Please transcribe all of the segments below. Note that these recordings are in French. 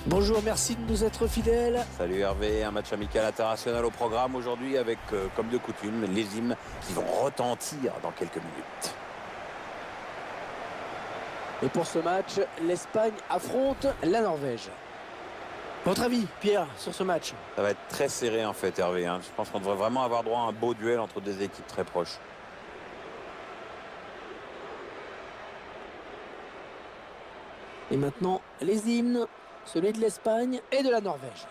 Bonjour, merci de nous être fidèles. Salut Hervé, un match amical international au programme aujourd'hui avec, comme de coutume, les hymnes qui vont retentir dans quelques minutes. Et pour ce match, l'Espagne affronte la Norvège. Votre avis, Pierre, sur ce match? Ça va être très serré en fait Hervé. Je pense qu'on devrait vraiment avoir droit à un beau duel entre des équipes très proches. Et maintenant, les hymnes, celui de l'Espagne et de la Norvège.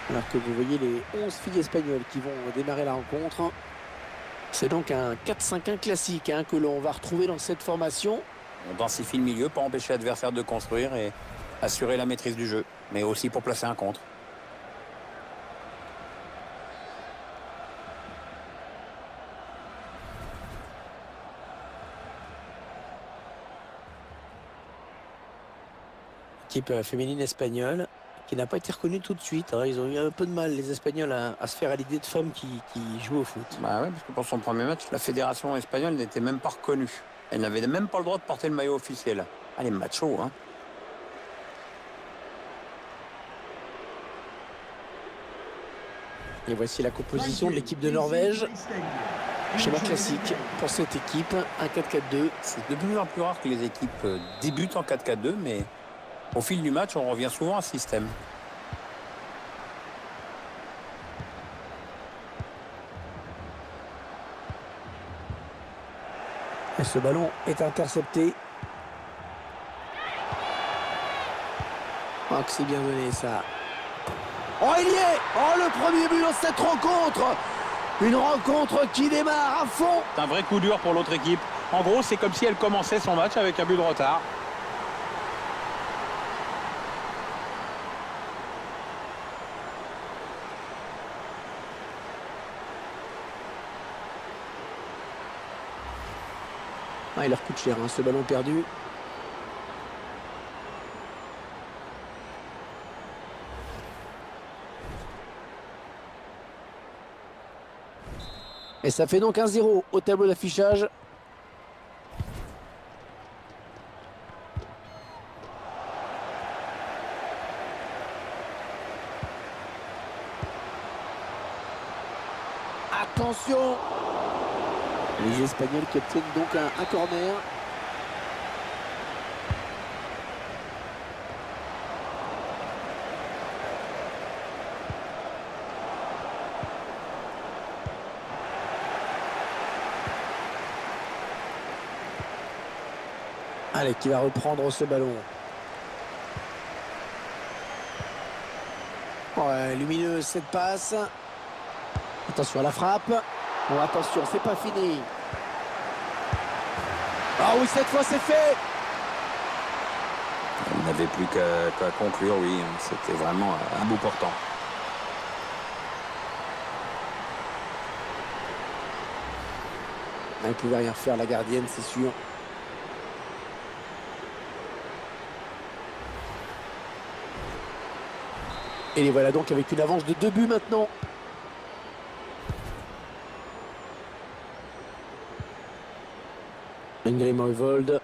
Alors que vous voyez les 11 filles espagnoles qui vont démarrer la rencontre. C'est donc un 4-5-1 classique que l'on va retrouver dans cette formation. On densifie le milieu pour empêcher l'adversaire de construire et assurer la maîtrise du jeu, mais aussi pour placer un contre. Équipe féminine espagnole qui n'a pas été reconnue tout de suite. Ils ont eu un peu de mal, les Espagnols, à se faire à l'idée de femmes qui jouent au foot. Bah ouais, parce que pour son premier match, la fédération espagnole n'était même pas reconnue. Elle n'avait même pas le droit de porter le maillot officiel. Ah, les machos, hein. Et voici la composition de l'équipe de Norvège. Schéma classique pour cette équipe, un 4-4-2. C'est de plus en plus rare que les équipes débutent en 4-4-2, mais au fil du match, on revient souvent à ce système. Et ce ballon est intercepté. Oh, que c'est bien donné ça. Oh, il y est! Oh, le premier but dans cette rencontre! Une rencontre qui démarre à fond! C'est un vrai coup dur pour l'autre équipe. En gros, c'est comme si elle commençait son match avec un but de retard. Il leur coûte cher, ce ballon perdu. Et ça fait donc 1-0 au tableau d'affichage. Attention! Les Espagnols qui obtiennent donc un corner. Allez, qui va reprendre ce ballon. Ouais, lumineuse cette passe. Attention à la frappe. Bon, attention, c'est pas fini. Ah oui, cette fois c'est fait. On n'avait plus qu'à conclure, oui. C'était vraiment un bout portant. Elle ne pouvait rien faire, la gardienne, c'est sûr. Et les voilà donc avec une avance de 2 buts maintenant. Ingrid Moivold.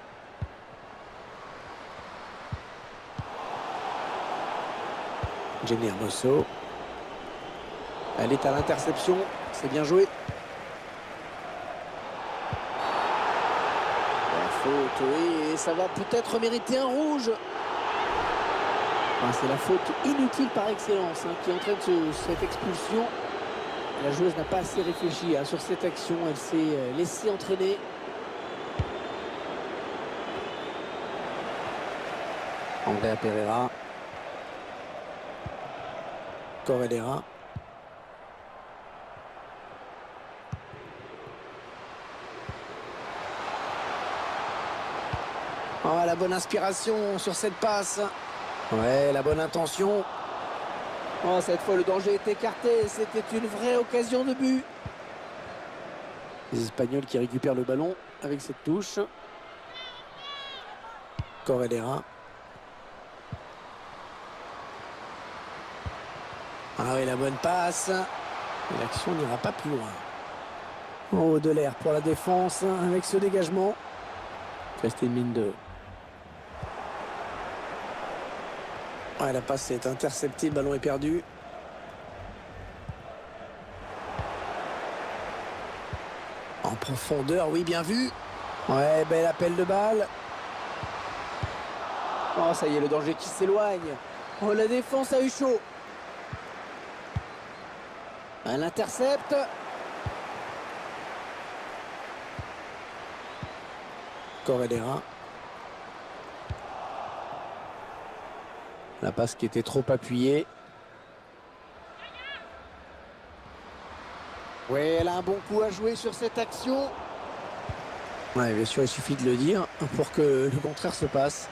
Jenny Hermoso. Elle est à l'interception. C'est bien joué. La faute, oui, et ça va peut-être mériter un rouge. C'est la faute inutile par excellence qui entraîne cette expulsion. La joueuse n'a pas assez réfléchi sur cette action. Elle s'est laissée entraîner. Andrea Pereira. Corredera. Oh, la bonne inspiration sur cette passe. Ouais, la bonne intention. Oh, cette fois, le danger est écarté. C'était une vraie occasion de but. Les Espagnols qui récupèrent le ballon avec cette touche. Corredera. Ah oui, la bonne passe. Et l'action n'ira pas plus loin. Oh, de l'air pour la défense avec ce dégagement. Reste une mine de... Ouais, la passe est interceptée, le ballon est perdu. En profondeur, oui, bien vu. Ouais, bel appel de balle. Oh, ça y est, le danger qui s'éloigne. Oh, la défense a eu chaud. Elle intercepte. Corredera. La passe qui était trop appuyée. Oui, elle a un bon coup à jouer sur cette action. Ouais, bien sûr, il suffit de le dire pour que le contraire se passe.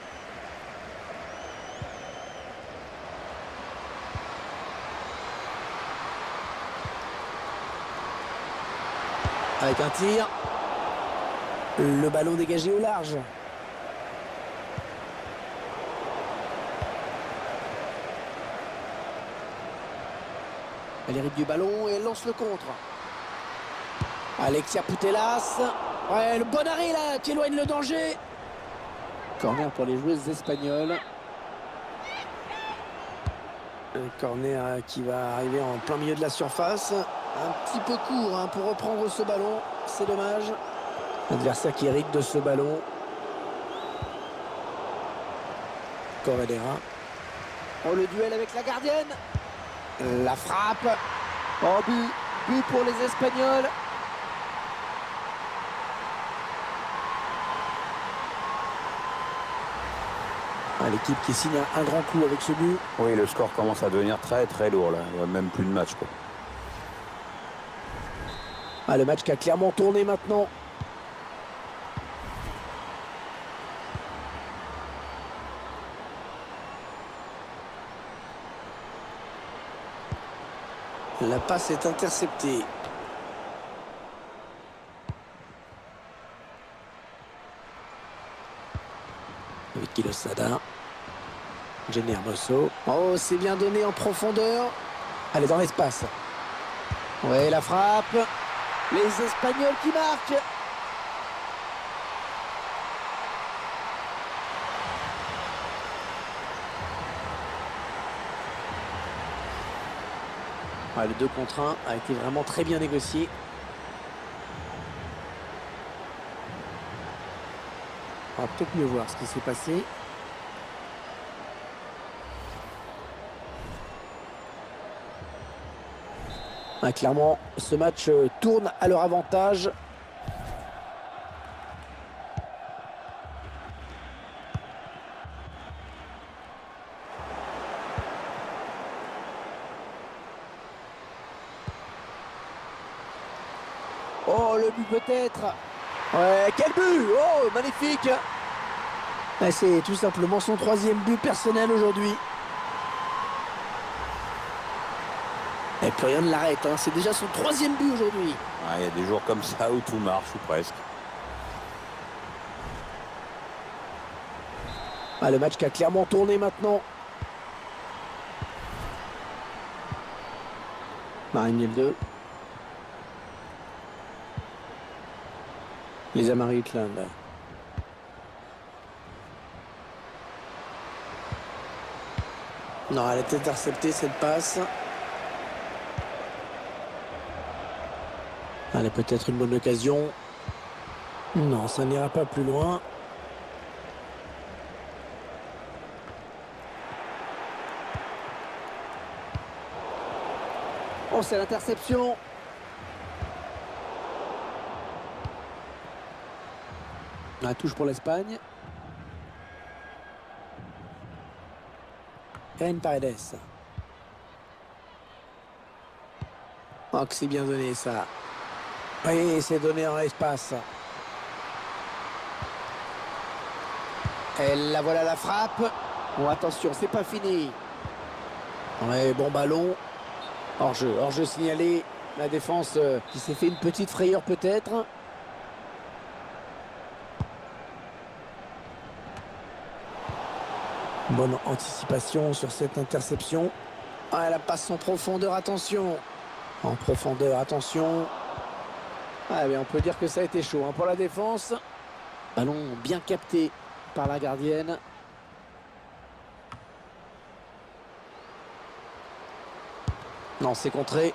Avec un tir. Le ballon dégagé au large. Elle hérite du ballon et elle lance le contre. Alexia Putellas. Ouais, le bon arrêt là qui éloigne le danger. Corner pour les joueuses espagnoles. Un corner qui va arriver en plein milieu de la surface. Un petit peu court hein, pour reprendre ce ballon. C'est dommage. L'adversaire qui hérite de ce ballon. Corredera. Oh, le duel avec la gardienne. La frappe. Oh, but pour les Espagnols. Ah, l'équipe qui signe un grand coup avec ce but. Oui, le score commence à devenir très très lourd là. Il n'y a même plus de match, quoi. Ah, le match qui a clairement tourné maintenant. La passe est interceptée. Vicky Losada. Jenny Hermoso. Oh, c'est bien donné en profondeur. Allez, dans l'espace. Ouais, la frappe. Les Espagnols qui marquent. Le 2 contre 1 a été vraiment très bien négocié. On va peut-être mieux voir ce qui s'est passé. Clairement, ce match tourne à leur avantage. Oh, le but peut-être. Ouais, quel but! Oh, magnifique! C'est tout simplement son 3e but personnel aujourd'hui. Et plus rien ne l'arrête, hein. C'est déjà son 3e but aujourd'hui. Il y a des jours comme ça où tout marche, ou presque. Le match qui a clairement tourné maintenant. Marine 2. Les Amarillo Utland. Non, elle est interceptée cette passe. Allez, peut-être une bonne occasion. Non, ça n'ira pas plus loin. Oh, c'est l'interception. La touche pour l'Espagne. Karen Paredes. Oh, que c'est bien donné ça. Oui, c'est donné en l'espace. Et la voilà la frappe. Bon, attention, c'est pas fini. Ouais, bon ballon. Hors-jeu signalé. La défense qui s'est fait une petite frayeur peut-être. Bonne anticipation sur cette interception. Ah, la passe en profondeur, attention. En profondeur, attention. Ah, mais on peut dire que ça a été chaud hein, pour la défense. Ballon bien capté par la gardienne. Non, c'est contré.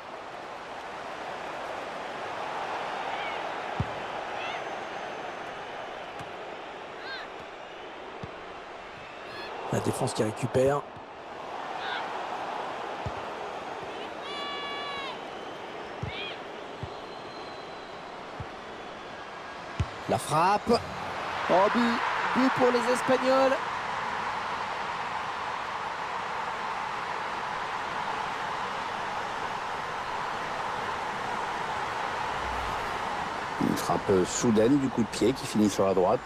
La défense qui récupère. La frappe. Oh, but pour les Espagnols. Une frappe soudaine du coup de pied qui finit sur la droite.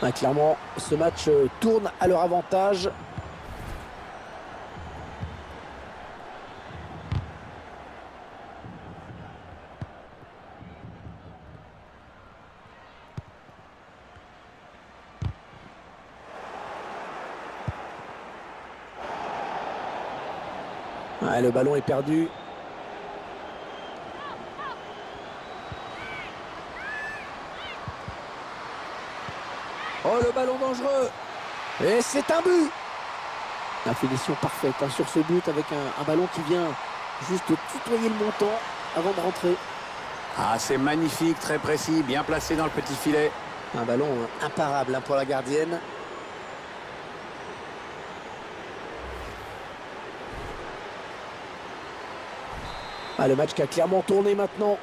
Ah, clairement, ce match tourne à leur avantage. Ah, le ballon est perdu. Oh, le ballon dangereux. Et c'est un but. La finition parfaite hein, sur ce but avec un ballon qui vient juste tutoyer le montant avant de rentrer. Ah, c'est magnifique, très précis, bien placé dans le petit filet. Un ballon imparable hein, pour la gardienne. Ah, le match qui a clairement tourné maintenant.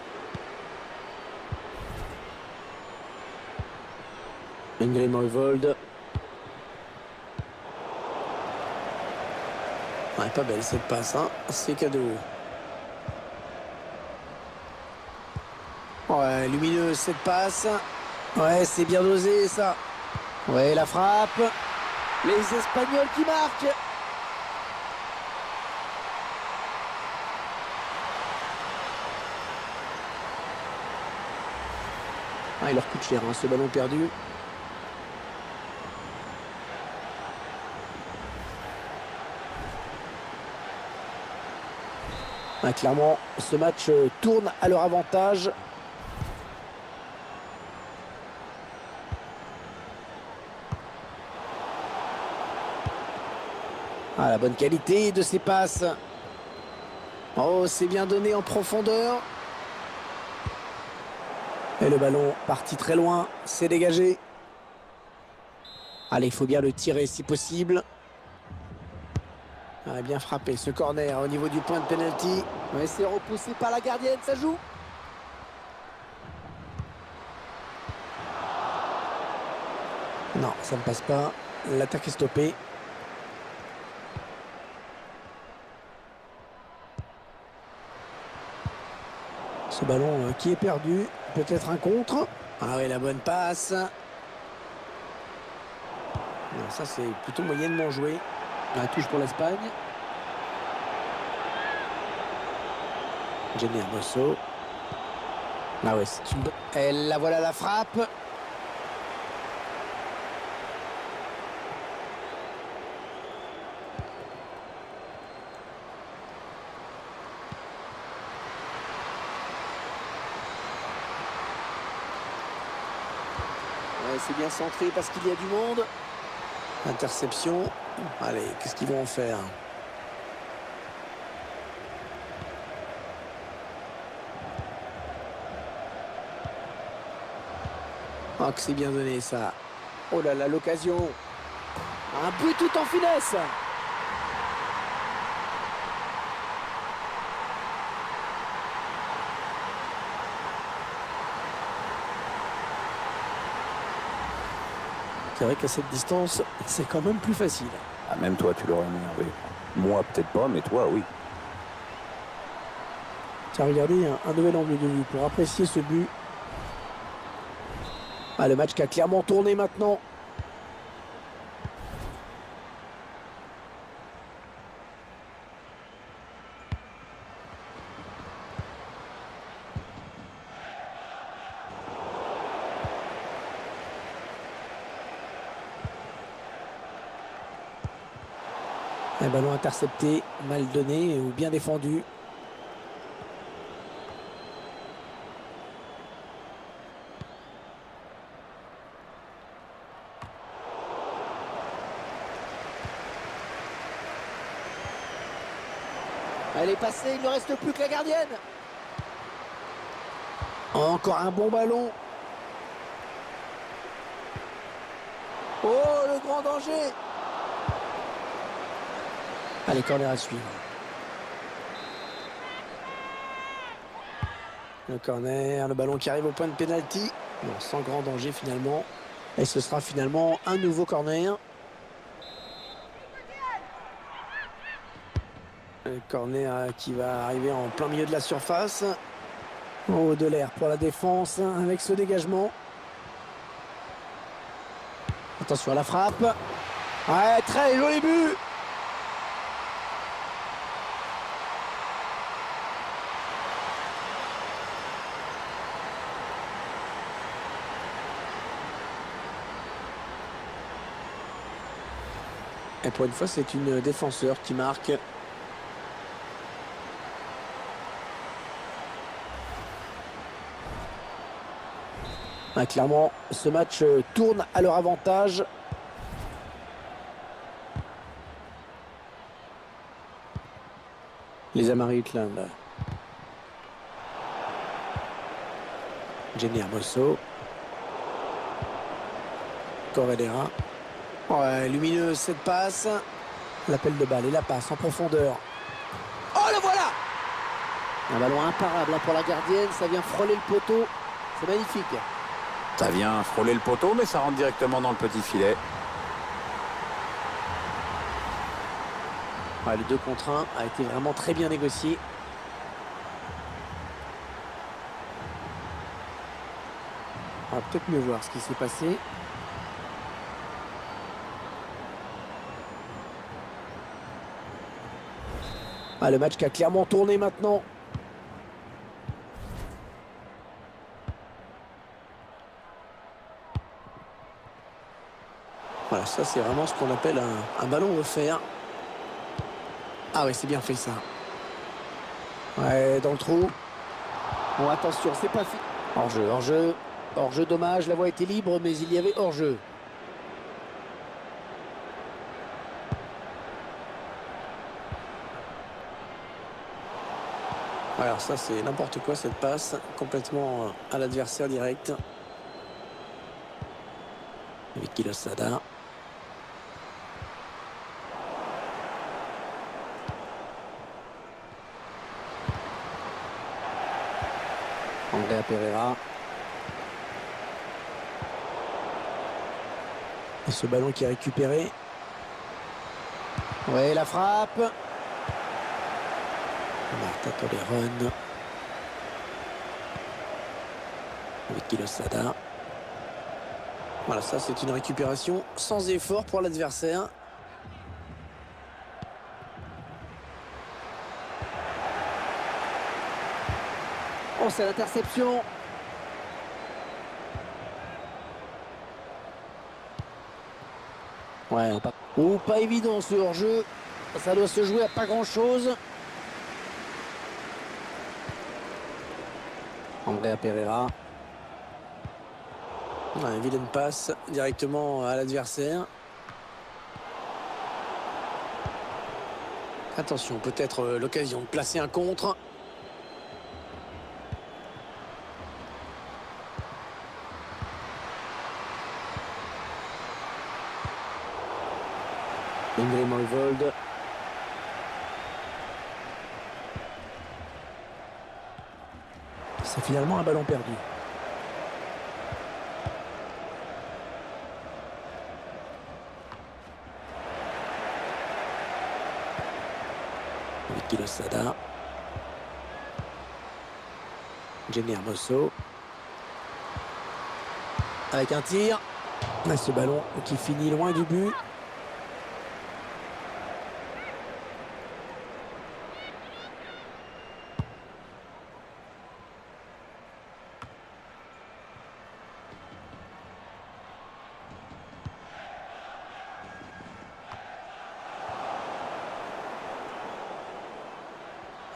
Ingrid Neuvold. Ouais, pas belle cette passe, hein. C'est cadeau. Ouais, lumineuse cette passe. Ouais, c'est bien dosé ça. Ouais, la frappe. Les Espagnols qui marquent. Ah, il leur coûte cher, hein, ce ballon perdu. Ah, clairement, ce match tourne à leur avantage. Ah, la bonne qualité de ces passes. Oh, c'est bien donné en profondeur. Et le ballon parti très loin, c'est dégagé. Allez, il faut bien le tirer si possible. Ah, bien frappé ce corner au niveau du point de pénalty. Ouais, c'est repoussé par la gardienne, ça joue. Non, ça ne passe pas. L'attaque est stoppée. Ce ballon qui est perdu. Peut-être un contre. Ah oui, la bonne passe. Non, ça, c'est plutôt moyennement joué. La touche pour l'Espagne. Jenny Hermoso. Ah ouais, c'est une bonne... Et la voilà la frappe. Ouais, c'est bien centré parce qu'il y a du monde. Interception. Allez, qu'est-ce qu'ils vont en faire? Oh, que c'est bien donné ça. Oh là là, l'occasion. Un but tout en finesse. C'est vrai qu'à cette distance, c'est quand même plus facile. Ah, même toi, tu l'aurais énervé. Moi, peut-être pas, mais toi, oui. Tiens, regardez, un nouvel angle de vue pour apprécier ce but. Ah, le match qui a clairement tourné maintenant. Un ballon intercepté, mal donné ou bien défendu. Elle est passée, il ne reste plus que la gardienne. Encore un bon ballon. Oh, le grand danger. Allez, corner à suivre. Le corner, le ballon qui arrive au point de pénalty. Bon, sans grand danger finalement. Et ce sera finalement un nouveau corner. Le corner qui va arriver en plein milieu de la surface. Oh, de l'air pour la défense avec ce dégagement. Attention à la frappe. Ouais, très joli but. Et pour une fois, c'est une défenseur qui marque. Ah, clairement, ce match tourne à leur avantage. Les Amarillo. Jenny Hermoso. Corredera. Ouais, lumineuse cette passe. L'appel de balle et la passe en profondeur. Oh, le voilà! Un ballon imparable pour la gardienne. Ça vient frôler le poteau. C'est magnifique. Ça vient frôler le poteau, mais ça rentre directement dans le petit filet. Ouais, le 2 contre 1 a été vraiment très bien négocié. On va peut-être mieux voir ce qui s'est passé. Ah, le match qui a clairement tourné maintenant. Voilà, ça c'est vraiment ce qu'on appelle un ballon offert. Ah ouais, c'est bien fait ça. Ouais, dans le trou. Bon, attention, c'est pas fini. Hors-jeu, hors-jeu. Hors-jeu, dommage, la voie était libre, mais il y avait hors-jeu. Alors ça, c'est n'importe quoi cette passe. Complètement à l'adversaire direct. Vicky Losada. Andrea Pereira. Et ce ballon qui est récupéré. Ouais, la frappe. Marta Toleron. Vicky Losada. Voilà, ça c'est une récupération sans effort pour l'adversaire. Oh, c'est l'interception. Ouais, pas... Oh, pas évident ce hors-jeu. Ça doit se jouer à pas grand-chose. Andrea Pereira. Ouais, vilaine passe directement à l'adversaire. Attention, peut-être l'occasion de placer un contre. Ingrid Molvold. C'est finalement un ballon perdu. Vicky Losada. Jenny Hermoso. Avec un tir. Ah, ce ballon qui finit loin du but.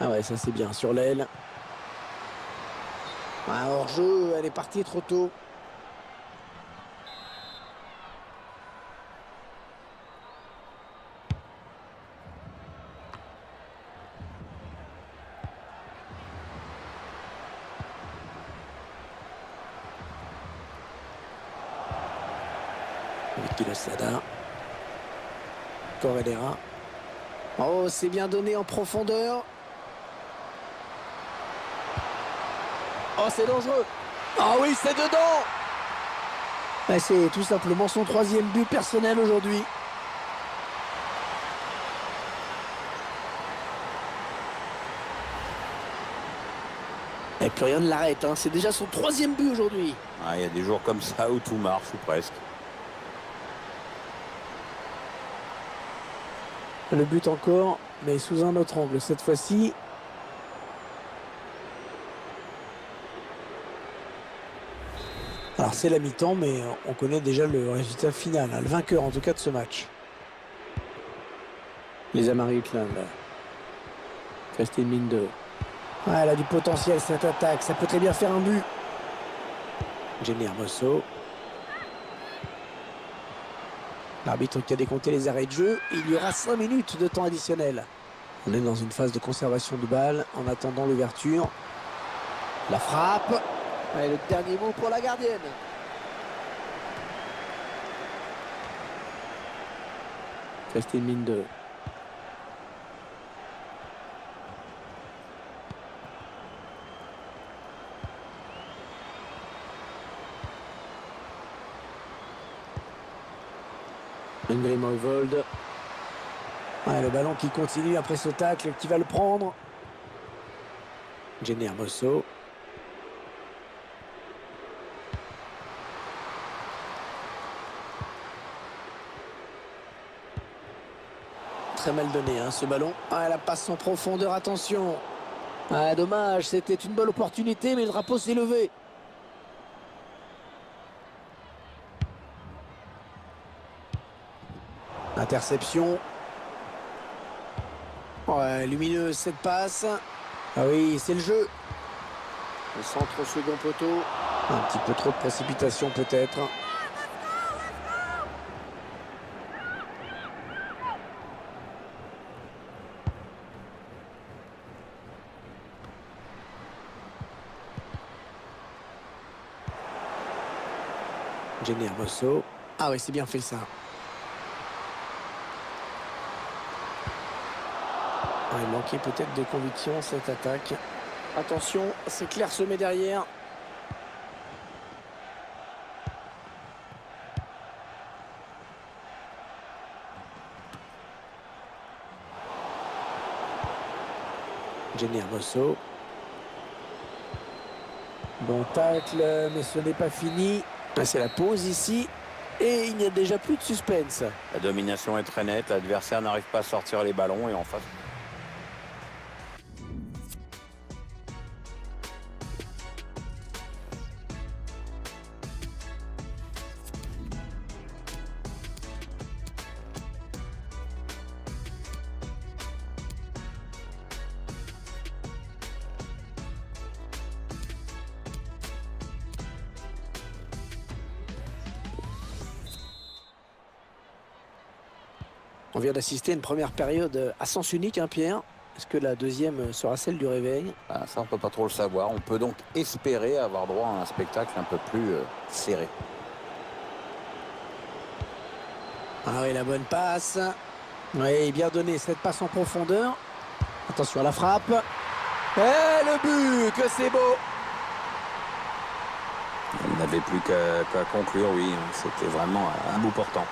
Ah ouais, ça c'est bien sur l'aile. Ah, hors-jeu, elle est partie trop tôt. Vicky Losada. Corredera. Oh, c'est bien donné en profondeur. Oh, c'est dangereux. Ah oui, c'est dedans. C'est tout simplement son 3e but personnel aujourd'hui. Et plus rien ne l'arrête, hein. C'est déjà son 3e but aujourd'hui. Ah, il y a des jours comme ça où tout marche, ou presque. Le but encore, mais sous un autre angle cette fois-ci. Alors c'est la mi-temps, mais on connaît déjà le résultat final, hein, le vainqueur en tout cas de ce match. Les Amarillo-Utland. Christine Linde. Ah, elle a du potentiel cette attaque, ça peut très bien faire un but. Jenny Hermoso. L'arbitre qui a décompté les arrêts de jeu. Il y aura 5 minutes de temps additionnel. On est dans une phase de conservation de balle en attendant l'ouverture. La frappe. Et le dernier mot pour la gardienne. Christine Linde. Ingrid Moivold. Le ballon qui continue après ce tacle, qui va le prendre. Jenny Hermoso. Très mal donné, hein, ce ballon. Elle passe en profondeur, attention. Dommage, c'était une bonne opportunité, mais le drapeau s'est levé. Interception. Ouais, lumineuse cette passe. Ah oui, c'est le jeu. Le centre au second poteau. Un petit peu trop de précipitation peut-être. Jenny Hermoso. Ah oui, c'est bien fait ça. Il manquait peut-être de conviction cette attaque. Attention, c'est clair semé derrière. Jenny Hermoso. Bon tacle, mais ce n'est pas fini. C'est la pause ici. Et il n'y a déjà plus de suspense. La domination est très nette. L'adversaire n'arrive pas à sortir les ballons et en face. On vient d'assister à une première période à sens unique, hein, Pierre. Est-ce que la deuxième sera celle du réveil? Ça, on peut pas trop le savoir. On peut donc espérer avoir droit à un spectacle un peu plus serré. Ah oui, la bonne passe. Oui, bien donné cette passe en profondeur. Attention à la frappe. Et le but, que c'est beau! On n'avait plus qu'à conclure, oui. C'était vraiment un bout portant.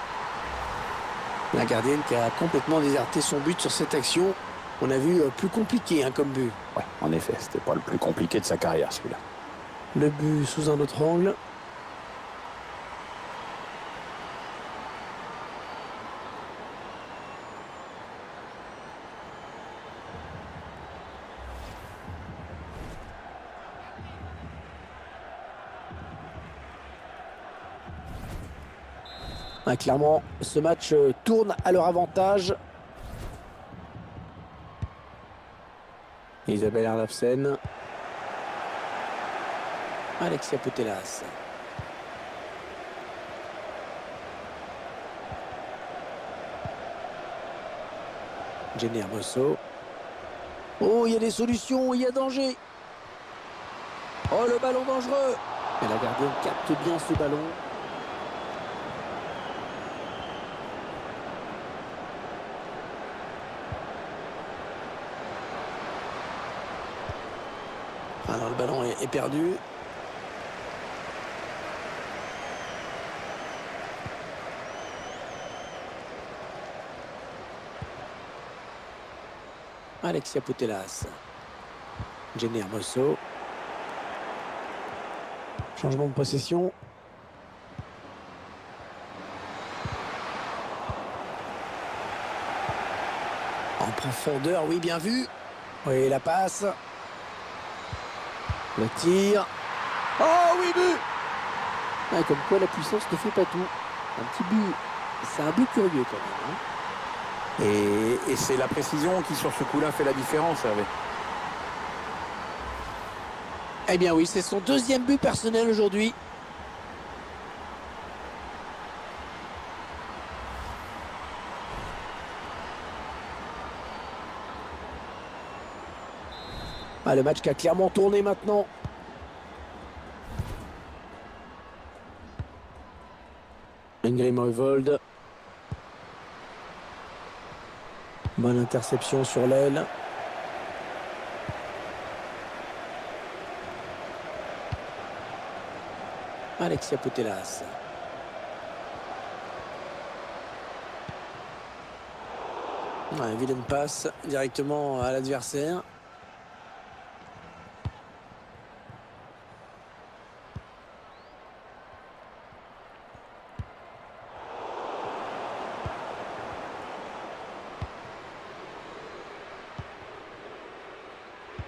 La gardienne qui a complètement déserté son but sur cette action. On a vu plus compliqué, hein, comme but. Ouais, en effet, c'était pas le plus compliqué de sa carrière, celui-là. Le but sous un autre angle. Ah, clairement, ce match tourne à leur avantage. Isabelle Arnafsen. Alexia Putellas. Jenny Hermoso. Oh, il y a des solutions, il y a danger. Oh, le ballon dangereux. Et la gardienne capte bien ce ballon. Alors le ballon est perdu. Alexia Putellas. Jenny Hermoso. Changement de possession. En profondeur, oui, bien vu. Oui, la passe. Le tir. Oh oui, but. Ah, comme quoi la puissance ne fait pas tout. Un petit but. C'est un but curieux quand même. Et c'est la précision qui, sur ce coup-là, fait la différence, Hervé. Eh bien oui, c'est son deuxième but personnel aujourd'hui. Ah, le match qui a clairement tourné maintenant. Ingrid Moivold. Bonne interception sur l'aile. Alexia Putellas. Ouais, vilaine passe directement à l'adversaire.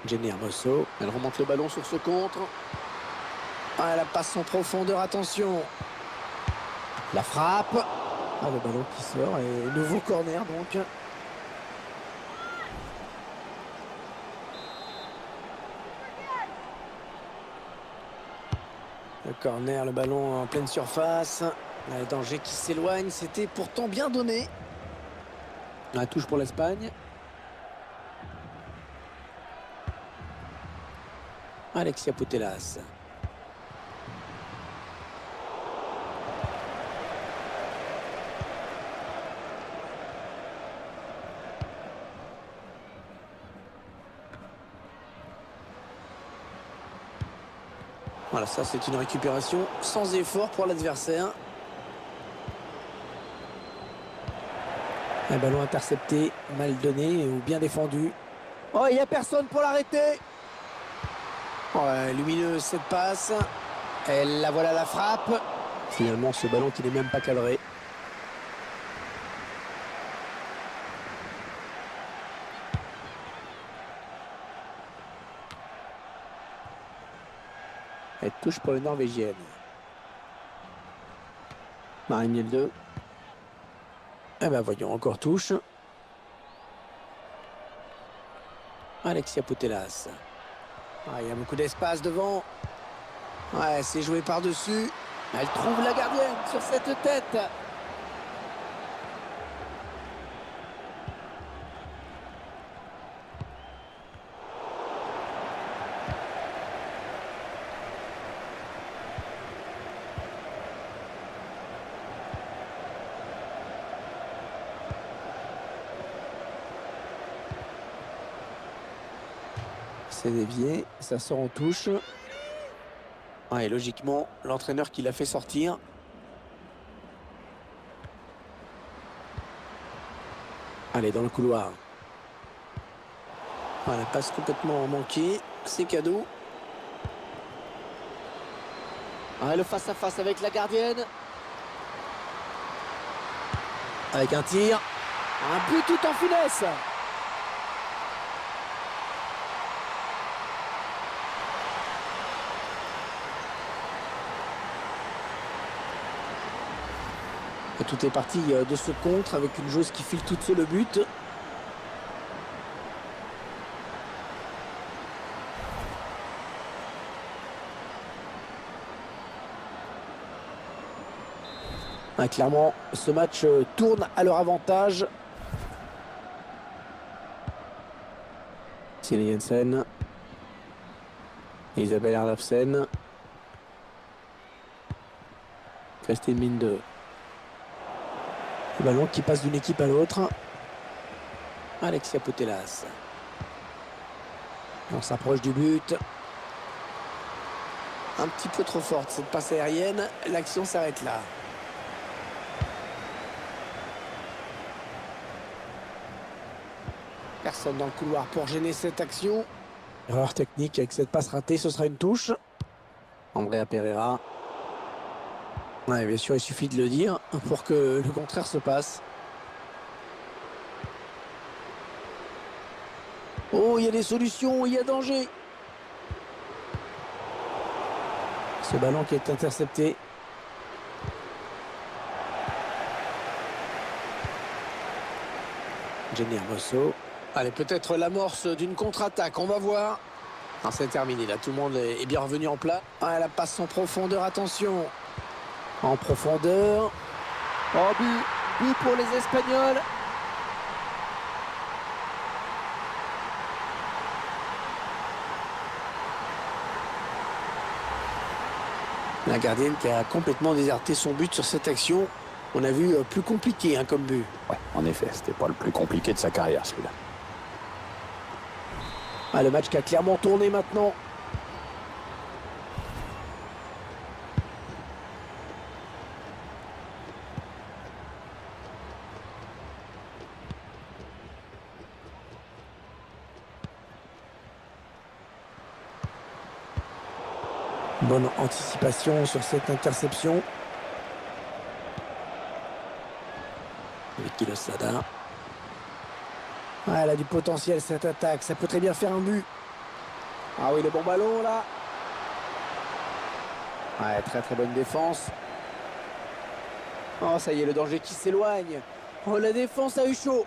Jenny Hermoso. Elle remonte le ballon sur ce contre. Ah, elle passe en profondeur, attention. La frappe. Ah, le ballon qui sort et nouveau corner donc. Le corner, le ballon en pleine surface. Le danger qui s'éloigne, c'était pourtant bien donné. La touche pour l'Espagne. Alexia Putellas. Voilà, ça c'est une récupération sans effort pour l'adversaire. Un ballon intercepté, mal donné ou bien défendu. Oh, il n'y a personne pour l'arrêter. Ouais, lumineuse cette passe. Et la voilà la frappe. Finalement, ce ballon qui n'est même pas cadré. Elle touche pour les Norvégiennes. Marie Miel 2. Eh ben voyons, encore touche. Alexia Putellas. Ah, il y a beaucoup d'espace devant. Ouais, c'est joué par-dessus. Elle trouve la gardienne sur cette tête. C'est dévié, ça sort en touche. Ah, et logiquement, l'entraîneur qui l'a fait sortir. Allez, dans le couloir. Ah, la passe complètement manquée. C'est cadeau. Ah, le face-à-face avec la gardienne. Avec un tir. Un but tout en finesse. Et tout est parti de ce contre avec une joueuse qui file toute seule le but. Ah, clairement, ce match tourne à leur avantage. Sine Jensen. Isabelle Erlafsen. Christine Minde. Le ballon qui passe d'une équipe à l'autre. Alexia Putellas. On s'approche du but. Un petit peu trop forte cette passe aérienne. L'action s'arrête là. Personne dans le couloir pour gêner cette action. Erreur technique avec cette passe ratée, ce sera une touche. Andrea Pereira. Ouais, bien sûr, il suffit de le dire pour que le contraire se passe. Oh, il y a des solutions, il y a danger. Ce ballon qui est intercepté. Jenny Hermoso. Allez, peut-être l'amorce d'une contre-attaque, on va voir. Non, c'est terminé, là, tout le monde est bien revenu en plat. Ah, la passe en profondeur, attention. En profondeur. Oh, but pour les Espagnols. La gardienne qui a complètement déserté son but sur cette action. On a vu plus compliqué comme but. Ouais, en effet, c'était pas le plus compliqué de sa carrière, celui-là. Ah, le match qui a clairement tourné maintenant. Bonne anticipation sur cette interception. Vicky Losada. Ah, elle a du potentiel cette attaque. Ça peut très bien faire un but. Ah oui, le bon ballon là. Ouais, très très bonne défense. Oh, ça y est, le danger qui s'éloigne. Oh, la défense a eu chaud.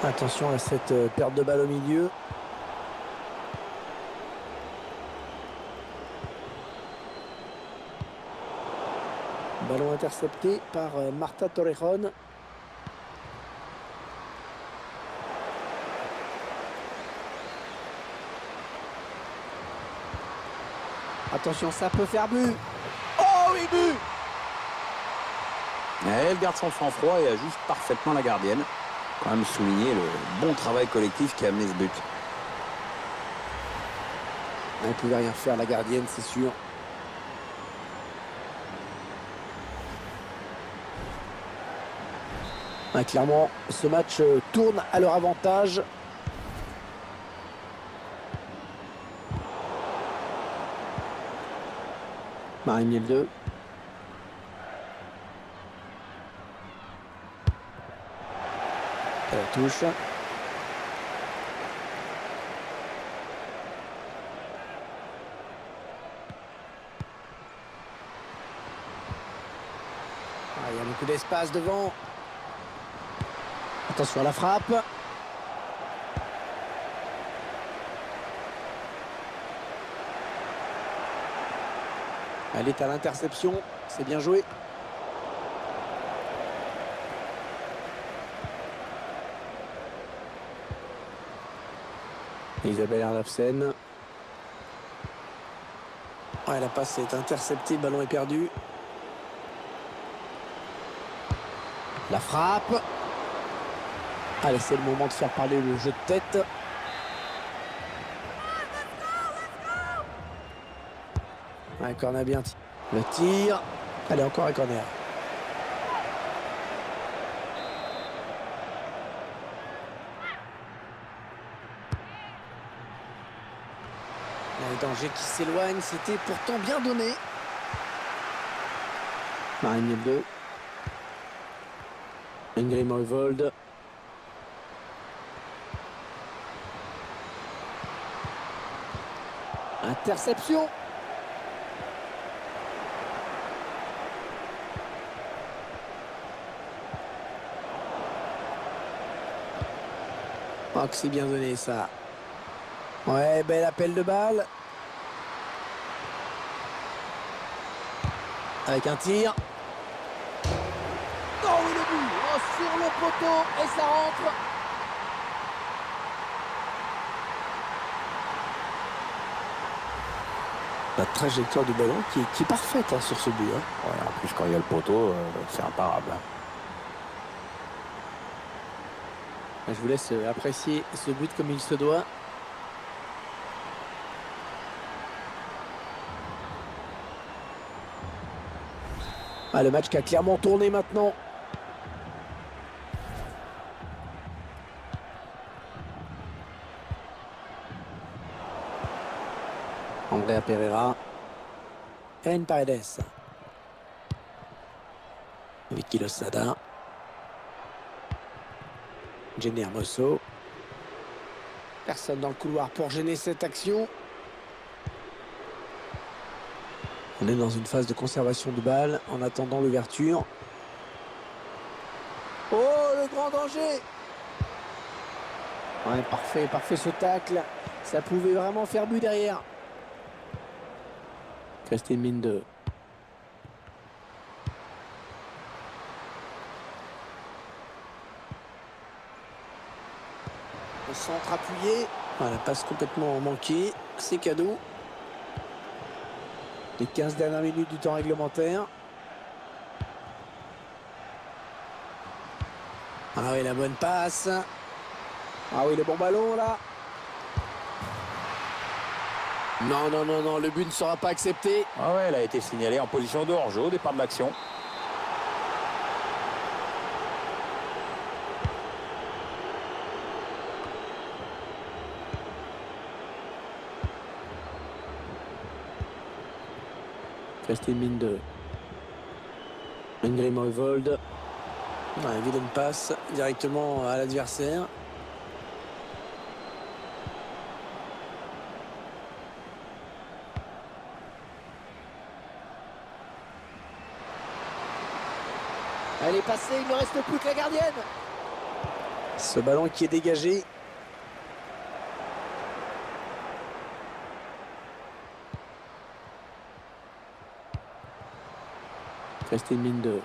Attention à cette perte de balle au milieu. Ballon intercepté par Marta Torrejon. Attention, ça peut faire but. Oh oui, but! Elle garde son sang-froid et ajuste parfaitement la gardienne. Quand même souligner le bon travail collectif qui a amené ce but. Elle ne pouvait rien faire, la gardienne, c'est sûr. Ouais, clairement, ce match tourne à leur avantage. Marie Miel. Elle touche. Il y a beaucoup d'espace devant. Attention à la frappe. Elle est à l'interception. C'est bien joué. Isabelle Erlafsen. Ouais, la passe est interceptée. Le ballon est perdu. La frappe. Allez, c'est le moment de faire parler le jeu de tête. Un corner bien. Le tir. Allez, encore un corner. Le danger qui s'éloigne, c'était pourtant bien donné. Marine 2. Ingrid Moivold. Interception. Oh, que c'est bien donné ça. Ouais, bel appel de balle. Avec un tir. Oh oui, le but. Oh, sur le poteau et ça rentre. La trajectoire du ballon qui est parfaite sur ce but. Ouais, en plus, quand il y a le poteau, c'est imparable. Je vous laisse apprécier ce but comme il se doit. Ah, le match qui a clairement tourné maintenant. Andrea Pereira. Karen Paredes. Vicky Losada. Jenny Hermoso. Personne dans le couloir pour gêner cette action. On est dans une phase de conservation de balle en attendant l'ouverture. Oh, le grand danger! Ouais, parfait ce tacle. Ça pouvait vraiment faire but derrière. Christine Minde. Le centre appuyé. Voilà, passe complètement manquée. C'est cadeau. Les 15 dernières minutes du temps réglementaire. Ah oui, la bonne passe. Ah oui, le bon ballon là. Non, le but ne sera pas accepté. Ah ouais, elle a été signalée en position de hors-jeu au départ de l'action. Christine Minde. Ingrid Moivold. Ouais, vilaine passe directement à l'adversaire. Elle est passée, il ne reste plus que la gardienne. Ce ballon qui est dégagé. Christine Minde.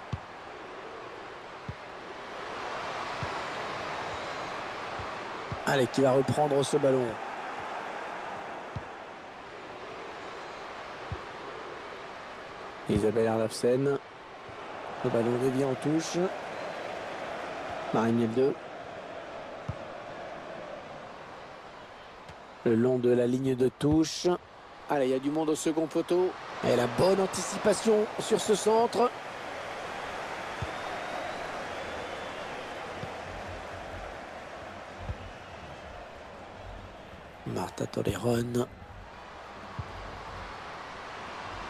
Allez, qui va reprendre ce ballon. Isabelle Arlafsen. Le ballon revient en touche. Marine 2. Le long de la ligne de touche. Allez, il y a du monde au second poteau. Et la bonne anticipation sur ce centre. Marta Toleron.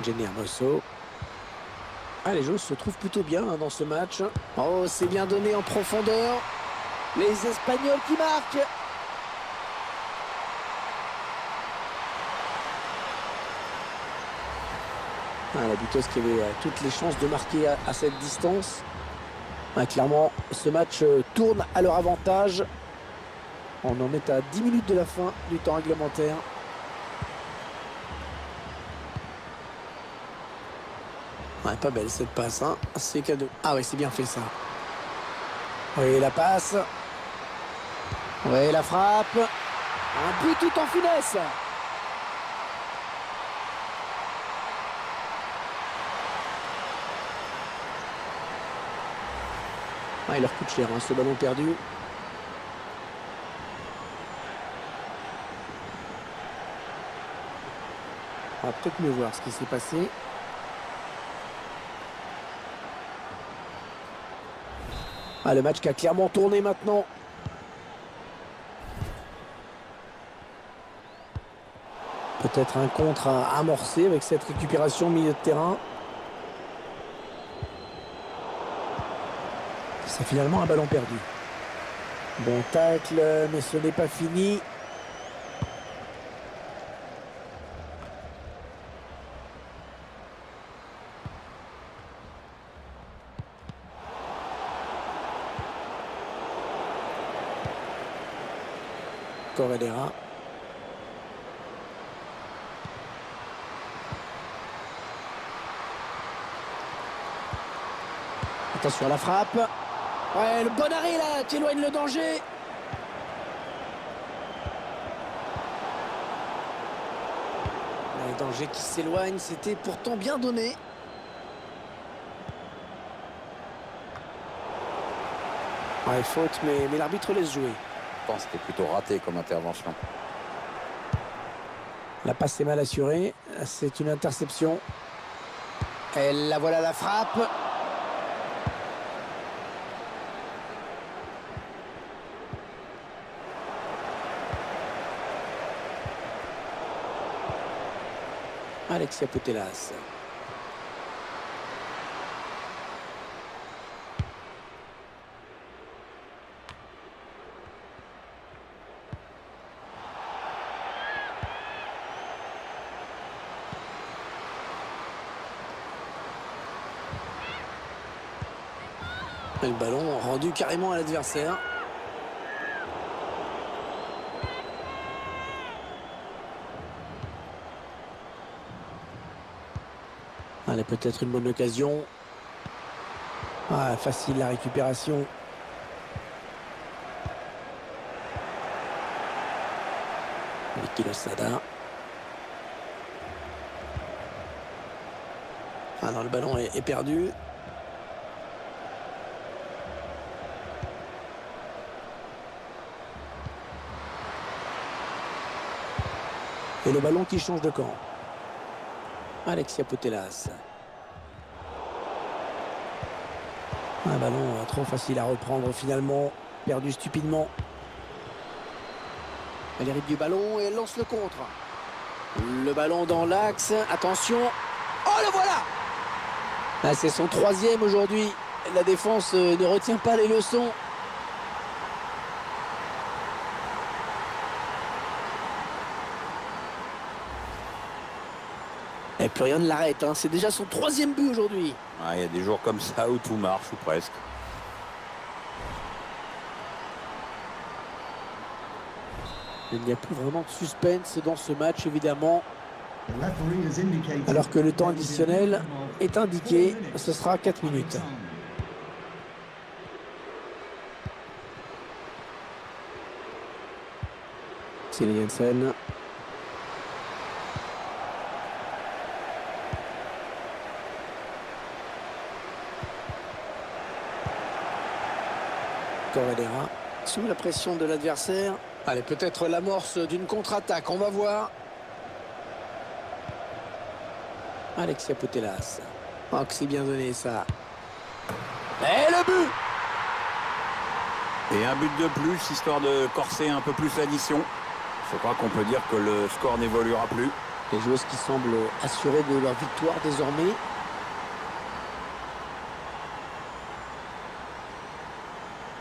Jenny Hermoso. Ah, les joueurs se trouvent plutôt bien dans ce match. Oh, c'est bien donné en profondeur. Les Espagnols qui marquent. Ah, la buteuse qui avait toutes les chances de marquer à cette distance. Ah, clairement, ce match tourne à leur avantage. On en est à 10 minutes de la fin du temps réglementaire. Ouais, pas belle cette passe, hein. C'est cadeau. Ah ouais, c'est bien fait ça. Oui, la passe. Oui, la frappe. Un but tout en finesse. Ah, il leur coûte cher, hein, ce ballon perdu. On va peut-être mieux voir ce qui s'est passé. Ah, le match qui a clairement tourné maintenant. Peut-être un contre à amorcer avec cette récupération au milieu de terrain. C'est finalement un ballon perdu. Bon tacle, mais ce n'est pas fini. Corredera. Attention à la frappe. Ouais, le bon arrêt là, qui éloigne le danger. Le danger qui s'éloigne, c'était pourtant bien donné. Ouais, faute, mais l'arbitre laisse jouer. Je pense que c'était plutôt raté comme intervention. La passe est mal assurée. C'est une interception. Et la voilà la frappe. Alexia Putellas. Et le ballon rendu carrément à l'adversaire. Allez, peut-être une bonne occasion. Ah, facile la récupération. Vicky Losada. Ah non, le ballon est perdu. Et le ballon qui change de camp. Alexia Putellas. Un ballon trop facile à reprendre finalement. Perdu stupidement. Elle hérite du ballon et elle lance le contre. Le ballon dans l'axe. Attention. Oh, le voilà! Ah, c'est son 3e aujourd'hui. La défense ne retient pas les leçons. Et plus rien ne l'arrête, hein. C'est déjà son 3e but aujourd'hui. Il y a des jours comme ça où tout marche, ou presque. Il n'y a plus vraiment de suspense dans ce match, évidemment. Alors que le temps additionnel est indiqué, ce sera 4 minutes. C'est Jensen. Corredera, sous la pression de l'adversaire. Allez, peut-être l'amorce d'une contre-attaque, on va voir. Alexia Putellas. Oh, que c'est bien donné ça. Et le but! Et un but de plus, histoire de corser un peu plus l'addition. Je crois qu'on peut dire que le score n'évoluera plus. Les joueuses qui semblent assurées de leur victoire désormais.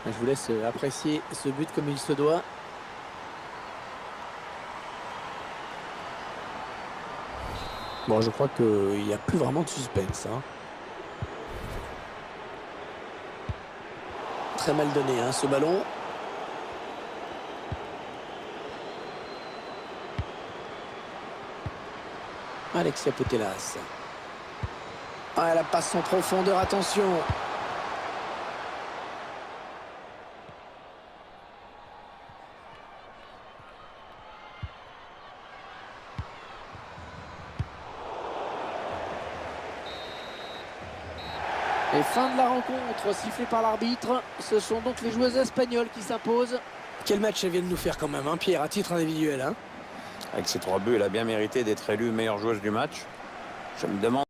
Je vous laisse apprécier ce but comme il se doit. Bon, je crois qu'il n'y a plus vraiment de suspense, hein. Très mal donné, hein, ce ballon. Alexia Putellas. Ah, elle passe en profondeur, attention. Et fin de la rencontre, sifflée par l'arbitre. Ce sont donc les joueuses espagnoles qui s'imposent. Quel match elles viennent nous faire quand même, hein, Pierre, à titre individuel, hein. Avec ses 3 buts, elle a bien mérité d'être élue meilleure joueuse du match. Je me demande